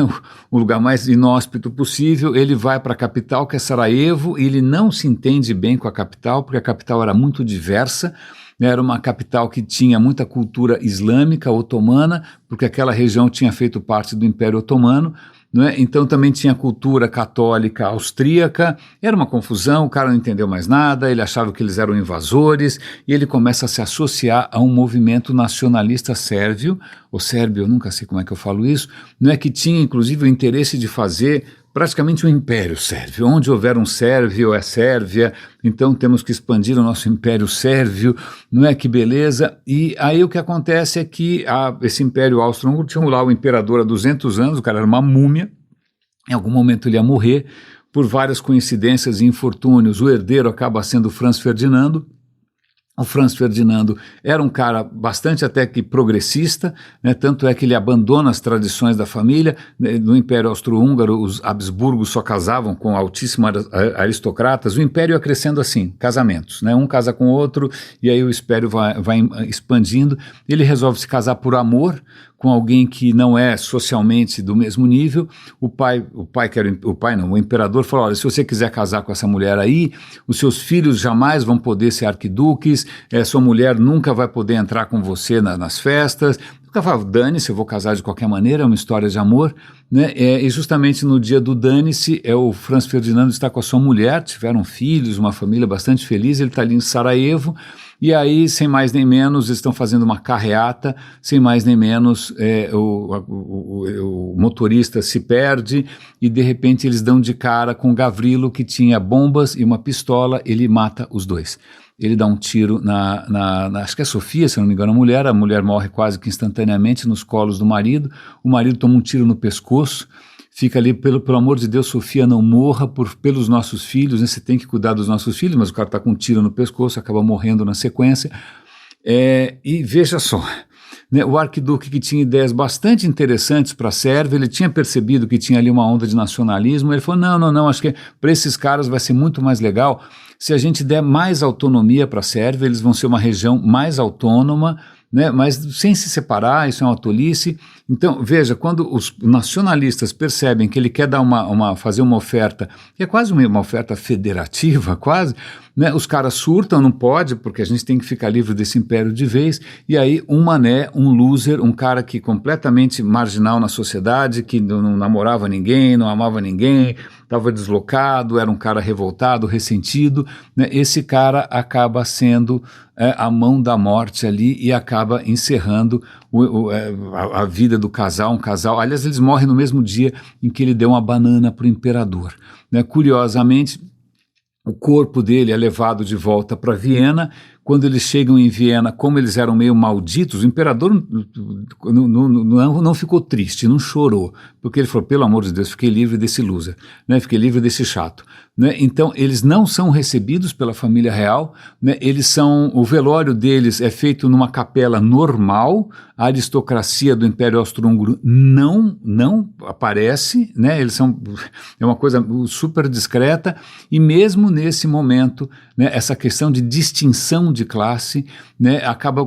o lugar mais inóspito possível, ele vai para a capital, que é Sarajevo, e ele não se entende bem com a capital, porque a capital era muito diversa, Era uma capital que tinha muita cultura islâmica, otomana, porque aquela região tinha feito parte do Império Otomano, né? Então também tinha cultura católica austríaca, era uma confusão, o cara não entendeu mais nada, ele achava que eles eram invasores, e ele começa a se associar a um movimento nacionalista sérvio, ou sérbio, eu nunca sei como é que eu falo isso, não é, que tinha inclusive o interesse de fazer praticamente um império sérvio. Onde houver um sérvio é Sérvia, então temos que expandir o nosso império sérvio, não é, que beleza? E aí o que acontece é que esse império austro-húngaro tinha lá o imperador há 200 anos, o cara era uma múmia, em algum momento ele ia morrer, por várias coincidências e infortúnios, o herdeiro acaba sendo Franz Ferdinando. O Franz Ferdinando era um cara bastante até que progressista, né, tanto é que ele abandona as tradições da família. No Império Austro-Húngaro, os Habsburgos só casavam com altíssimos aristocratas. O Império ia crescendo assim, casamentos, né, um casa com o outro, e aí o Império vai expandindo. Ele resolve se casar por amor com alguém que não é socialmente do mesmo nível. O imperador falou: olha, se você quiser casar com essa mulher aí, os seus filhos jamais vão poder ser arquiduques, sua mulher nunca vai poder entrar com você nas festas. O cara falava: dane-se, eu vou casar de qualquer maneira, é uma história de amor, né? E justamente no dia do dane-se, o Franz Ferdinando está com a sua mulher, tiveram filhos, uma família bastante feliz, ele está ali em Sarajevo. E aí, sem mais nem menos, estão fazendo uma carreata, sem mais nem menos, o motorista se perde e de repente eles dão de cara com Gavrilo, que tinha bombas e uma pistola, ele mata os dois. Ele dá um tiro acho que é Sofia, se não me engano, a mulher morre quase que instantaneamente nos colos do marido, o marido toma um tiro no pescoço, fica ali, pelo amor de Deus, Sofia, não morra pelos nossos filhos, né? Você tem que cuidar dos nossos filhos, mas o cara está com um tiro no pescoço, acaba morrendo na sequência. E veja só, né, o arquiduque, que tinha ideias bastante interessantes para a Sérvia, ele tinha percebido que tinha ali uma onda de nacionalismo, ele falou: não, acho que para esses caras vai ser muito mais legal se a gente der mais autonomia para a Sérvia, eles vão ser uma região mais autônoma, né, mas sem se separar, isso é uma tolice. Então, veja, quando os nacionalistas percebem que ele quer dar fazer uma oferta, que é quase uma oferta federativa, quase, né, os caras surtam, não pode, porque a gente tem que ficar livre desse império de vez, e aí um mané, um loser, um cara que completamente marginal na sociedade, que não namorava ninguém, não amava ninguém, estava deslocado, era um cara revoltado, ressentido, né, esse cara acaba sendo a mão da morte ali e acaba encerrando a vida do casal, um casal. Aliás, eles morrem no mesmo dia em que ele deu uma banana para o imperador, né? Curiosamente, o corpo dele é levado de volta para Viena. Quando eles chegam em Viena, como eles eram meio malditos, o imperador não ficou triste, não chorou, porque ele falou: pelo amor de Deus, fiquei livre desse loser, né? Fiquei livre desse chato, né? Então eles não são recebidos pela família real, né? O velório deles é feito numa capela normal, a aristocracia do Império Austro-Húngaro não aparece, né? É uma coisa super discreta, e mesmo nesse momento, né, essa questão de distinção de classe, né,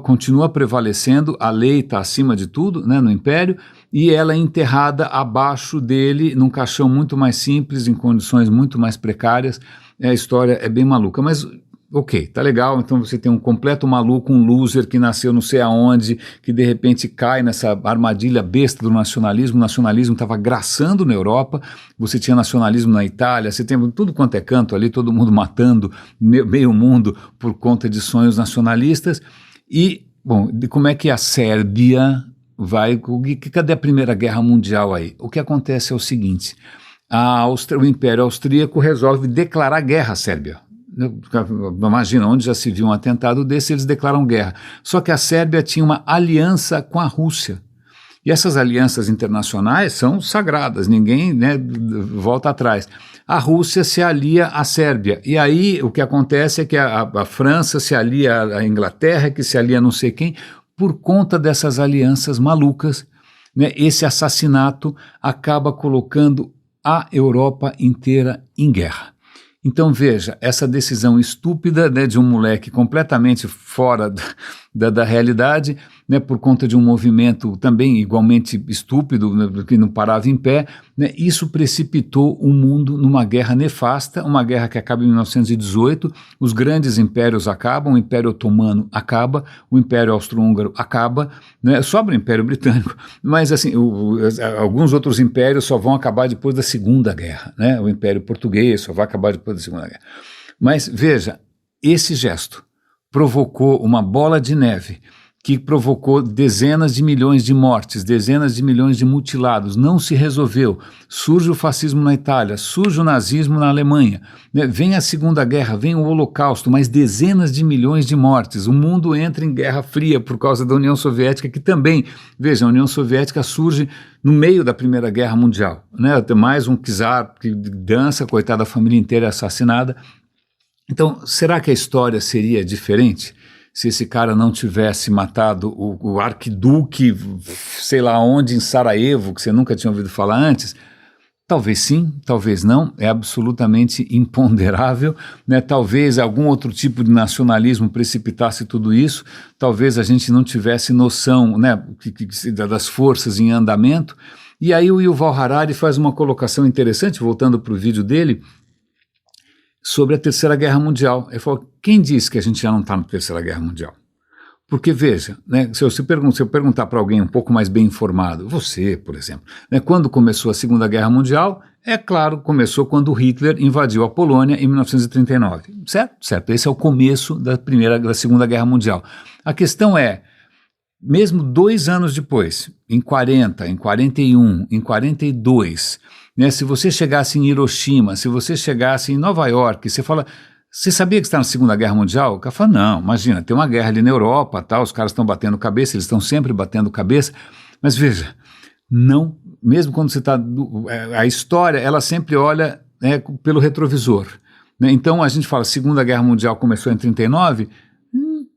continua prevalecendo, a lei está acima de tudo, né, no Império, e ela é enterrada abaixo dele, num caixão muito mais simples, em condições muito mais precárias. A história é bem maluca, mas ok, tá legal. Então você tem um completo maluco, um loser que nasceu não sei aonde, que de repente cai nessa armadilha besta do nacionalismo. O nacionalismo estava graçando na Europa, você tinha nacionalismo na Itália, você tem tudo quanto é canto ali, todo mundo matando meio mundo por conta de sonhos nacionalistas. E, bom, como é que a Sérbia vai... Cadê a Primeira Guerra Mundial aí? O que acontece é o seguinte: o Império Austríaco resolve declarar guerra à Sérvia. Imagina, onde já se viu um atentado desse, eles declaram guerra. Só que a Sérvia tinha uma aliança com a Rússia. E essas alianças internacionais são sagradas, ninguém, né, volta atrás. A Rússia se alia à Sérvia. E aí o que acontece é que a França se alia à Inglaterra, que se alia a não sei quem, por conta dessas alianças malucas, né? Esse assassinato acaba colocando a Europa inteira em guerra. Então veja, essa decisão estúpida, né, de um moleque completamente fora da realidade, né, por conta de um movimento também igualmente estúpido, né, que não parava em pé, né, isso precipitou o mundo numa guerra nefasta, uma guerra que acaba em 1918, os grandes impérios acabam, o Império Otomano acaba, o Império Austro-Húngaro acaba, né, sobra o Império Britânico, mas assim, alguns outros impérios só vão acabar depois da Segunda Guerra, né, o Império Português só vai acabar depois da Segunda Guerra. Mas veja, esse gesto provocou uma bola de neve que provocou dezenas de milhões de mortes, dezenas de milhões de mutilados, não se resolveu. Surge o fascismo na Itália, surge o nazismo na Alemanha, né? Vem a Segunda Guerra, vem o Holocausto, mais dezenas de milhões de mortes. O mundo entra em Guerra Fria por causa da União Soviética, que também, veja, a União Soviética surge no meio da Primeira Guerra Mundial, né? Tem mais um czar que dança, coitada, a família inteira é assassinada. Então, será que a história seria diferente se esse cara não tivesse matado o arquiduque, sei lá onde, em Sarajevo, que você nunca tinha ouvido falar antes? Talvez sim, talvez não, é absolutamente imponderável, né? Talvez algum outro tipo de nacionalismo precipitasse tudo isso, talvez a gente não tivesse noção, né, das forças em andamento. E aí o Yuval Harari faz uma colocação interessante, voltando para o vídeo dele, sobre a Terceira Guerra Mundial. Ele falou, quem disse que a gente já não está na Terceira Guerra Mundial? Porque veja, né, se eu perguntar para alguém um pouco mais bem informado, você, por exemplo, né, quando começou a Segunda Guerra Mundial, é claro, começou quando Hitler invadiu a Polônia em 1939, certo? Certo, esse é o começo da Segunda Guerra Mundial. A questão é, mesmo 2 anos depois, em 40, em 41, em 42, né, se você chegasse em Hiroshima, se você chegasse em Nova York, você fala, você sabia que está na Segunda Guerra Mundial? O cara fala, não, imagina, tem uma guerra ali na Europa, tá, os caras estão batendo cabeça, eles estão sempre batendo cabeça, mas veja, não, mesmo quando você está, a história, ela sempre olha, né, pelo retrovisor, né, então a gente fala, Segunda Guerra Mundial começou em 39,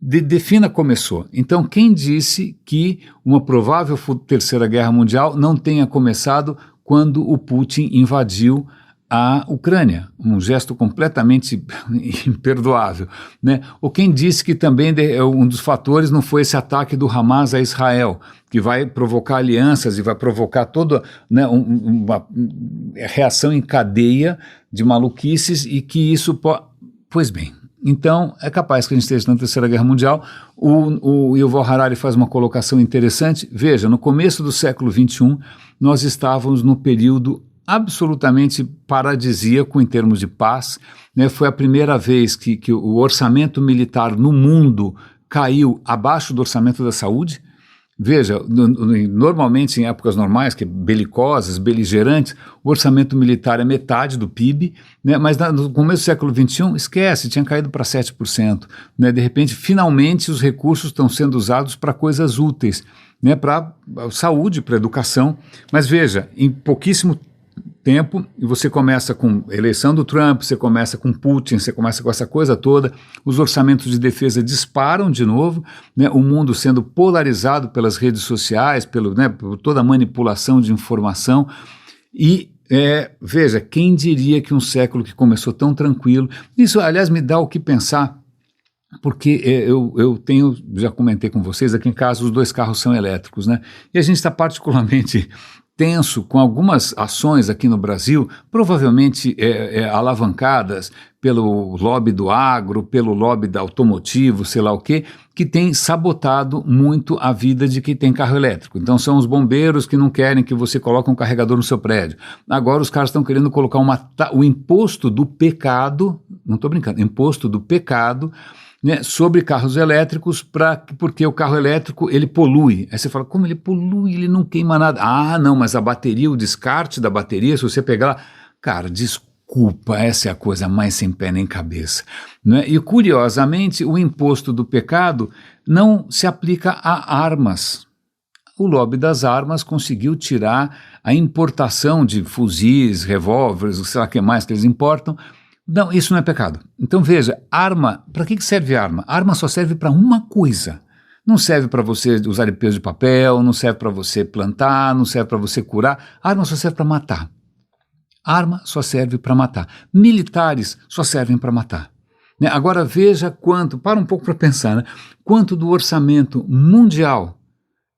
defina começou. Então, quem disse que uma provável Terceira Guerra Mundial não tenha começado quando o Putin invadiu a Ucrânia, um gesto completamente imperdoável, né? Ou quem disse que também um dos fatores não foi esse ataque do Hamas a Israel, que vai provocar alianças e vai provocar toda, né, uma reação em cadeia de maluquices e que isso Pois bem, então é capaz que a gente esteja na Terceira Guerra Mundial. O Yuval Harari faz uma colocação interessante. Veja, no começo do século XXI, nós estávamos no período absolutamente paradisíaco em termos de paz, né? Foi a primeira vez que o orçamento militar no mundo caiu abaixo do orçamento da saúde. Veja, normalmente em épocas normais, que belicosas, beligerantes, o orçamento militar é metade do PIB, né? Mas no começo do século XXI, esquece, tinha caído para 7%. Né? De repente, finalmente, os recursos estão sendo usados para coisas úteis, né? Para saúde, para educação. Mas veja, em pouquíssimo tempo, e você começa com a eleição do Trump, você começa com Putin, você começa com essa coisa toda, os orçamentos de defesa disparam de novo, né, o mundo sendo polarizado pelas redes sociais, por toda a manipulação de informação, e veja, quem diria que um século que começou tão tranquilo, isso aliás me dá o que pensar, porque eu tenho, já comentei com vocês, aqui em casa os 2 carros são elétricos, né, e a gente está particularmente tenso com algumas ações aqui no Brasil, provavelmente alavancadas pelo lobby do agro, pelo lobby da automotivo, sei lá o quê, que tem sabotado muito a vida de quem tem carro elétrico. Então são os bombeiros que não querem que você coloque um carregador no seu prédio. Agora os caras estão querendo colocar o imposto do pecado, não estou brincando, imposto do pecado, né, sobre carros elétricos, porque o carro elétrico ele polui. Aí você fala, como ele polui? Ele não queima nada. Ah, não, mas a bateria, o descarte da bateria, se você pegar lá, cara, desculpa, essa é a coisa mais sem pé nem cabeça. Né? E curiosamente, o imposto do pecado não se aplica a armas. O lobby das armas conseguiu tirar a importação de fuzis, revólveres, sei lá o que mais que eles importam. Não, isso não é pecado. Então veja, arma, para que serve arma? Arma só serve para uma coisa. Não serve para você usar peso de papel, não serve para você plantar, não serve para você curar. Arma só serve para matar. Arma só serve para matar. Militares só servem para matar. né? Agora veja para um pouco para pensar, né? Quanto do orçamento mundial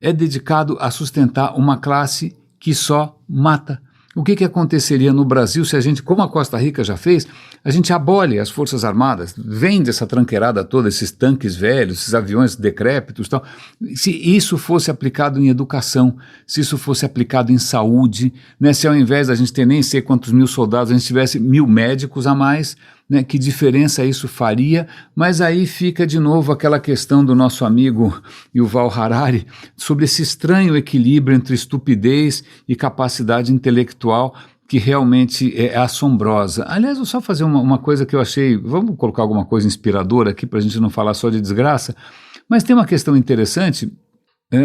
é dedicado a sustentar uma classe que só mata. O que aconteceria no Brasil se a gente, como a Costa Rica já fez, a gente abole as Forças Armadas, vende essa tranqueirada toda, esses tanques velhos, esses aviões decrépitos e tal. Se isso fosse aplicado em educação, se isso fosse aplicado em saúde, né, se ao invés da gente ter nem sei quantos mil soldados, a gente tivesse 1000 médicos a mais, né, que diferença isso faria? Mas aí fica de novo aquela questão do nosso amigo Yuval Harari sobre esse estranho equilíbrio entre estupidez e capacidade intelectual que realmente é assombrosa. Aliás, vou só fazer uma coisa que eu achei, vamos colocar alguma coisa inspiradora aqui para a gente não falar só de desgraça, mas tem uma questão interessante,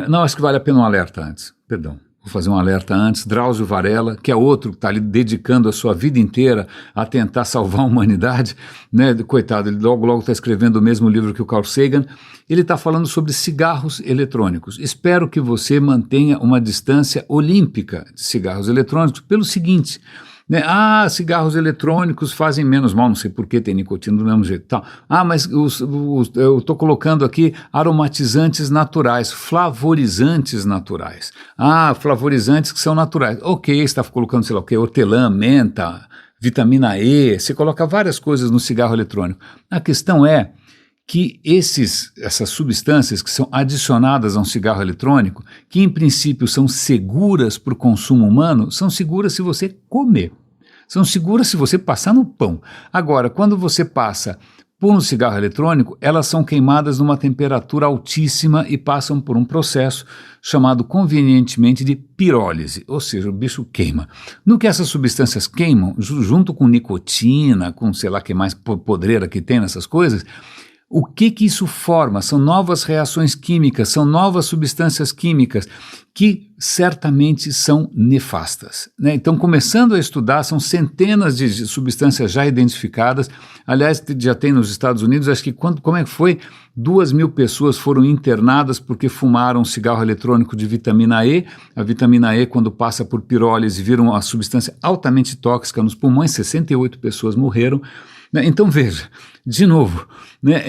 não, acho que vale a pena um alerta antes, perdão. Vou fazer um alerta antes. Drauzio Varela, que é outro que está ali dedicando a sua vida inteira a tentar salvar a humanidade, né? Coitado, ele logo está escrevendo o mesmo livro que o Carl Sagan. Ele está falando sobre cigarros eletrônicos. Espero que você mantenha uma distância olímpica de cigarros eletrônicos pelo seguinte, né? Cigarros eletrônicos fazem menos mal, não sei por que tem nicotina do mesmo jeito. Tal. Mas eu estou colocando aqui aromatizantes naturais, flavorizantes naturais. Flavorizantes que são naturais. Ok, você está colocando, sei lá o que, hortelã, menta, vitamina E, você coloca várias coisas no cigarro eletrônico. A questão é que essas substâncias que são adicionadas a um cigarro eletrônico, que em princípio são seguras para o consumo humano, são seguras se você comer. São seguras se você passar no pão. Agora, quando você passa por um cigarro eletrônico, elas são queimadas numa temperatura altíssima e passam por um processo chamado convenientemente de pirólise, ou seja, o bicho queima. No que essas substâncias queimam, junto com nicotina, com sei lá que mais podreira que tem nessas coisas, o que isso forma? São novas reações químicas, são novas substâncias químicas que certamente são nefastas, né? Então, começando a estudar, são centenas de substâncias já identificadas. Aliás, já tem nos Estados Unidos, acho que como é que foi? 2.000 pessoas foram internadas porque fumaram um cigarro eletrônico de vitamina E. A vitamina E, quando passa por pirólise, vira uma substância altamente tóxica nos pulmões, 68 pessoas morreram. Então veja, de novo, né,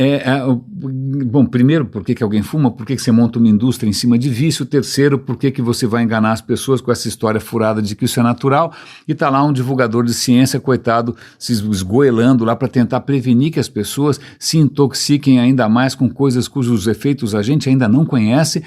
bom, primeiro, por que alguém fuma? Por que você monta uma indústria em cima de vício? Terceiro, por que você vai enganar as pessoas com essa história furada de que isso é natural? E está lá um divulgador de ciência, coitado, se esgoelando lá para tentar prevenir que as pessoas se intoxiquem ainda mais com coisas cujos efeitos a gente ainda não conhece.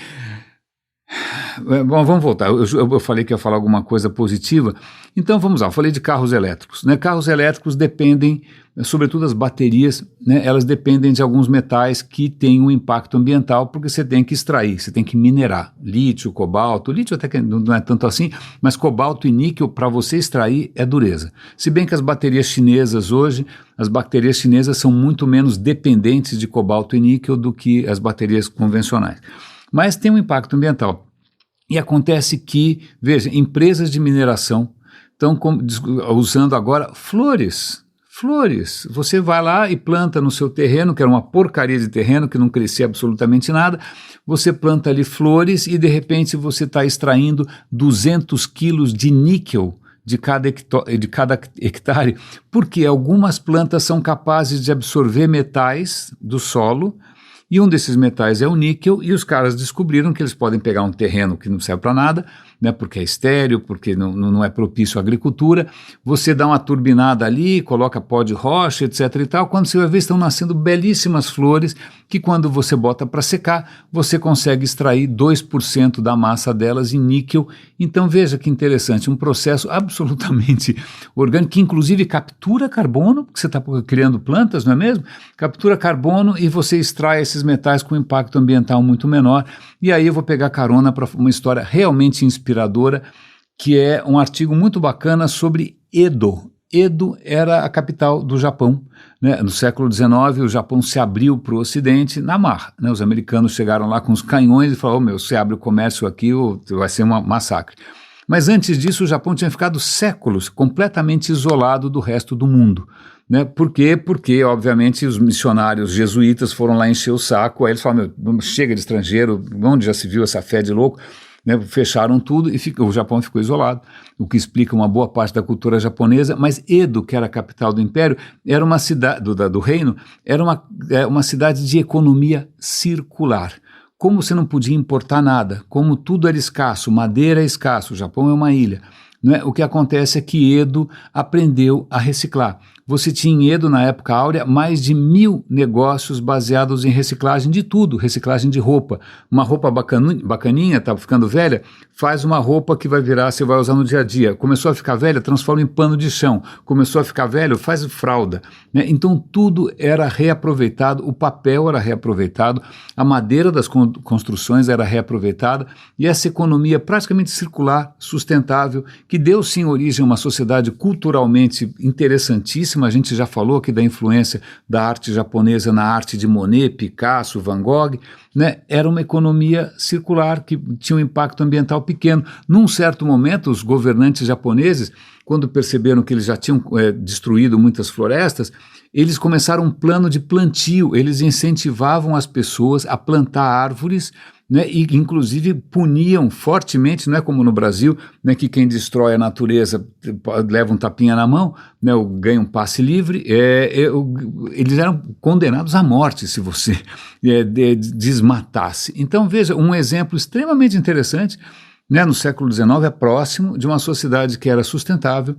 Bom, vamos voltar. Eu falei que ia falar alguma coisa positiva. Então vamos lá, eu falei de carros elétricos, né? Carros elétricos dependem, sobretudo as baterias, né? Elas dependem de alguns metais que têm um impacto ambiental, porque você tem que extrair, você tem que minerar. Lítio, cobalto, lítio até que não é tanto assim, mas cobalto e níquel para você extrair é dureza. Se bem que as baterias chinesas hoje, as baterias chinesas são muito menos dependentes de cobalto e níquel do que as baterias convencionais. Mas tem um impacto ambiental. E acontece que, veja, empresas de mineração estão usando agora flores. Flores. Você vai lá e planta no seu terreno, que era uma porcaria de terreno, que não crescia absolutamente nada. Você planta ali flores e, de repente, você está extraindo 200 quilos de níquel de cada hectare, porque algumas plantas são capazes de absorver metais do solo, e um desses metais é o níquel, e os caras descobriram que eles podem pegar um terreno que não serve para nada, né, porque é estéril, porque não é propício à agricultura, você dá uma turbinada ali, coloca pó de rocha, etc e tal, quando você vai ver estão nascendo belíssimas flores, que quando você bota para secar, você consegue extrair 2% da massa delas em níquel. Então veja que interessante, um processo absolutamente orgânico, que inclusive captura carbono, porque você está criando plantas, não é mesmo? Captura carbono e você extrai esses metais com impacto ambiental muito menor. E aí eu vou pegar carona para uma história realmente inspiradora, que é um artigo muito bacana sobre Edo. Edo era a capital do Japão, né? No século XIX o Japão se abriu para o Ocidente na marra, né? Os americanos chegaram lá com os canhões e falaram, você abre o comércio aqui, vai ser um massacre. Mas antes disso o Japão tinha ficado séculos completamente isolado do resto do mundo. Né? Por quê? Porque, obviamente, os missionários jesuítas foram lá encher o saco, aí eles falaram, chega de estrangeiro, onde já se viu essa fé de louco? né? Fecharam tudo e o Japão ficou isolado, o que explica uma boa parte da cultura japonesa, mas Edo, que era a capital do império, era uma cidade, do reino, era uma cidade de economia circular. Como você não podia importar nada, como tudo era escasso, madeira é escasso, o Japão é uma ilha, né? O que acontece é que Edo aprendeu a reciclar. Você tinha em Edo, na época áurea, mais de 1.000 negócios baseados em reciclagem de tudo, reciclagem de roupa. Uma roupa bacaninha, está ficando velha, faz uma roupa que vai virar, você vai usar no dia a dia. Começou a ficar velha, transforma em pano de chão. Começou a ficar velho, faz fralda, né? Então tudo era reaproveitado, o papel era reaproveitado, a madeira das construções era reaproveitada, e essa economia praticamente circular, sustentável, que deu sim origem a uma sociedade culturalmente interessantíssima. A gente já falou aqui da influência da arte japonesa na arte de Monet, Picasso, Van Gogh, né? Era uma economia circular que tinha um impacto ambiental pequeno. Num certo momento, os governantes japoneses, quando perceberam que eles já tinham destruído muitas florestas, eles começaram um plano de plantio, eles incentivavam as pessoas a plantar árvores, né, e inclusive puniam fortemente, não é como no Brasil, né, que quem destrói a natureza leva um tapinha na mão, né, ou ganha um passe livre, eles eram condenados à morte se você desmatasse. Então veja, um exemplo extremamente interessante, né, no século XIX, é próximo de uma sociedade que era sustentável,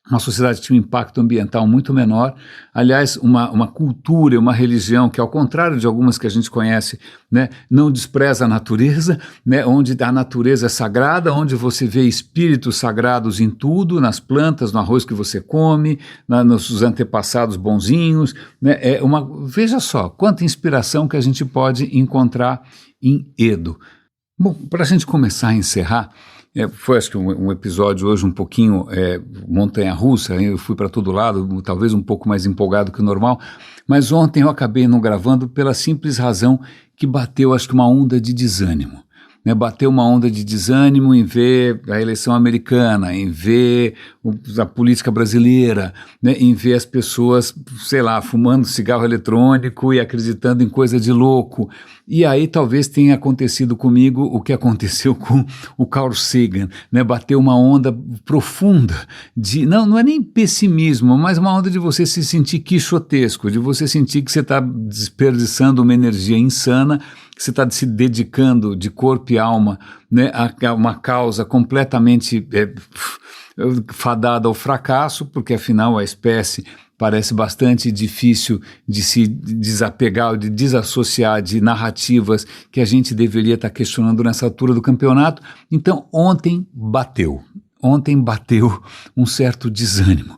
uma sociedade que tinha um impacto ambiental muito menor, aliás, uma cultura, uma religião que, ao contrário de algumas que a gente conhece, né, não despreza a natureza, né, onde a natureza é sagrada, onde você vê espíritos sagrados em tudo, nas plantas, no arroz que você come, nos antepassados bonzinhos, né, veja só, quanta inspiração que a gente pode encontrar em Edo. Bom, para a gente começar a encerrar, foi acho que um episódio hoje um pouquinho montanha-russa, eu fui para todo lado, talvez um pouco mais empolgado que o normal, mas ontem eu acabei não gravando pela simples razão que bateu acho que uma onda de desânimo. Né, bateu uma onda de desânimo em ver a eleição americana, em ver a política brasileira, né, em ver as pessoas, sei lá, fumando cigarro eletrônico e acreditando em coisa de louco. E aí talvez tenha acontecido comigo o que aconteceu com o Carl Sagan, né, bateu uma onda profunda de, não é nem pessimismo, mas uma onda de você se sentir quixotesco, de você sentir que você está desperdiçando uma energia insana, que você está se dedicando de corpo e alma, né, a uma causa completamente fadada ao fracasso, porque afinal a espécie parece bastante difícil de se desapegar, de desassociar de narrativas que a gente deveria estar questionando nessa altura do campeonato. Então ontem bateu um certo desânimo.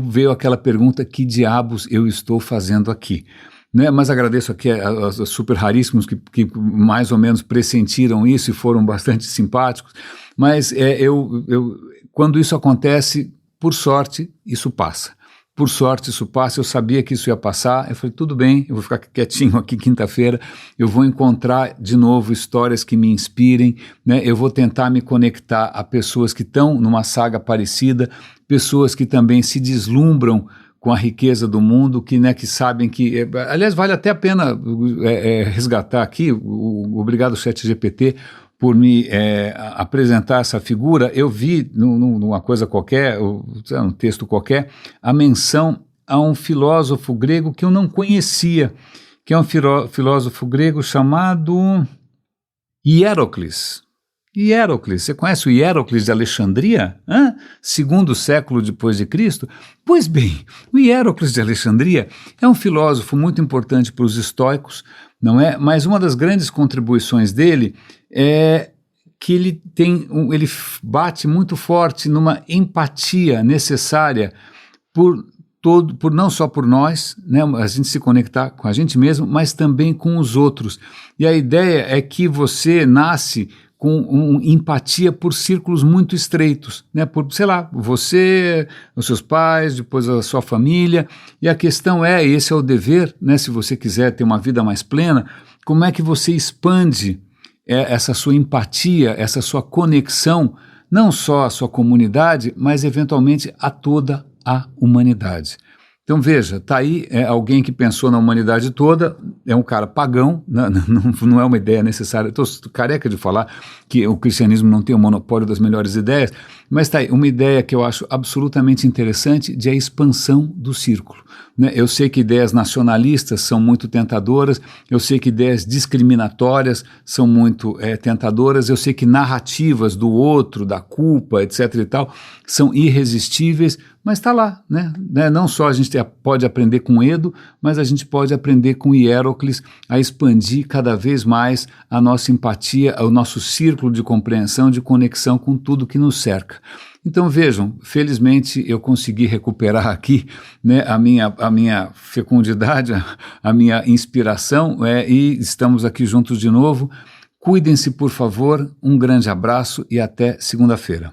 Veio aquela pergunta, que diabos eu estou fazendo aqui? Né, mas agradeço aqui aos super raríssimos que mais ou menos pressentiram isso e foram bastante simpáticos, mas quando isso acontece, por sorte, isso passa. Por sorte isso passa, eu sabia que isso ia passar, eu falei, tudo bem, eu vou ficar quietinho aqui quinta-feira, eu vou encontrar de novo histórias que me inspirem, né, eu vou tentar me conectar a pessoas que estão numa saga parecida, pessoas que também se deslumbram com a riqueza do mundo, que sabem que... aliás, vale até a pena resgatar aqui, obrigado ChatGPT por me apresentar essa figura. Eu vi numa coisa qualquer, um texto qualquer, a menção a um filósofo grego que eu não conhecia, que é um filósofo grego chamado Hierocles. Você conhece o Hierocles de Alexandria? Segundo século depois de Cristo? Pois bem, o Hierocles de Alexandria é um filósofo muito importante para os estoicos, não é? Mas uma das grandes contribuições dele é que ele bate muito forte numa empatia necessária por não só por nós, né, a gente se conectar com a gente mesmo, mas também com os outros. E a ideia é que você nasce com empatia por círculos muito estreitos, né? Por, sei lá, você, os seus pais, depois a sua família, e a questão esse é o dever, né? Se você quiser ter uma vida mais plena, como é que você expande essa sua empatia, essa sua conexão, não só à sua comunidade, mas eventualmente a toda a humanidade. Então veja, está aí alguém que pensou na humanidade toda, é um cara pagão, não é uma ideia necessária. Estou careca de falar que o cristianismo não tem o monopólio das melhores ideias, mas está aí uma ideia que eu acho absolutamente interessante de a expansão do círculo. Né? Eu sei que ideias nacionalistas são muito tentadoras, eu sei que ideias discriminatórias são muito tentadoras, eu sei que narrativas do outro, da culpa, etc. e tal, são irresistíveis, mas está lá, né? Não só a gente pode aprender com Edo, mas a gente pode aprender com Hierocles a expandir cada vez mais a nossa empatia, o nosso círculo de compreensão, de conexão com tudo que nos cerca. Então vejam, felizmente eu consegui recuperar aqui, né, a minha fecundidade, a minha inspiração, e estamos aqui juntos de novo. Cuidem-se, por favor, um grande abraço e até segunda-feira.